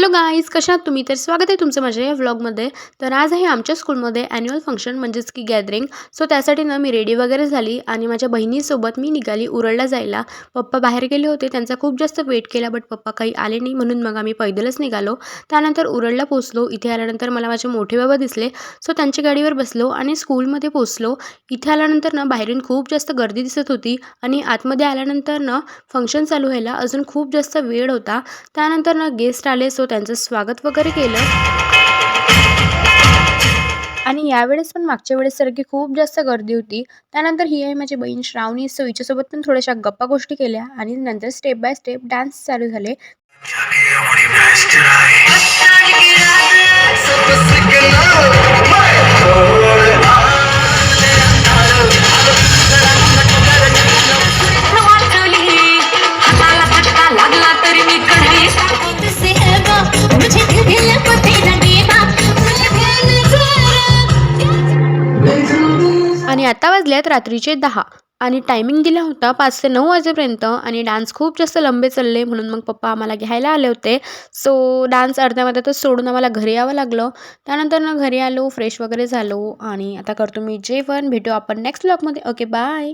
Hello guys, कशा आहात तुम्ही? तर स्वागत आहे तुमचं माझ्या या व्लॉगमध्ये. तर आज आहे आमच्या स्कूलमध्ये ॲन्युअल फंक्शन म्हणजेच की गॅदरिंग. सो त्यासाठी ना मी रेडी वगैरे झाली आणि माझ्या बहिणीसोबत मी निघाली उरळला जायला. पप्पा बाहेर गेले होते, त्यांचा खूप जास्त वेट केला बट पप्पा काही आले नाही म्हणून मग आम्ही पैदलच निघालो. त्यानंतर उरळला पोचलो. इथे आल्यानंतर मला माझे मोठे बाबा दिसले. सो त्यांच्या गाडीवर बसलो आणि स्कूलमध्ये पोचलो. इथे आल्यानंतर ना बाहेरून खूप जास्त गर्दी दिसत होती आणि आतमध्ये आल्यानंतर ना फंक्शन चालू व्हायला अजून खूप जास्त वेळ होता. त्यानंतर ना गेस्ट आले सो त्यांचं स्वागत वगैरे केलं आणि यावेळेस पण मागच्या वेळेससारखी खूप जास्त गर्दी होती. त्यानंतर ही आहे माझी बहीण श्रावणी. सो हिच्यासोबत पण थोड्याशा गप्पा गोष्टी केल्या आणि नंतर स्टेप बाय स्टेप डान्स चालू झाले. आणि आता वाजल्यात रात्रीचे 10 आणि टायमिंग दिला होता 5 ते 9 वाजेपर्यंत आणि डान्स खूप जास्त लंबे चालले म्हणून मग पप्पा आम्हाला घ्यायला आले होते. सो डान्स अर्ध्यामध्यातच सोडून आम्हाला घरी यावं लागलं. त्यानंतर ना घरी आलो, फ्रेश वगैरे झालो आणि आता करतो मी जेवण. भेटू आपण नेक्स्ट व्लॉगमध्ये. Okay, bye.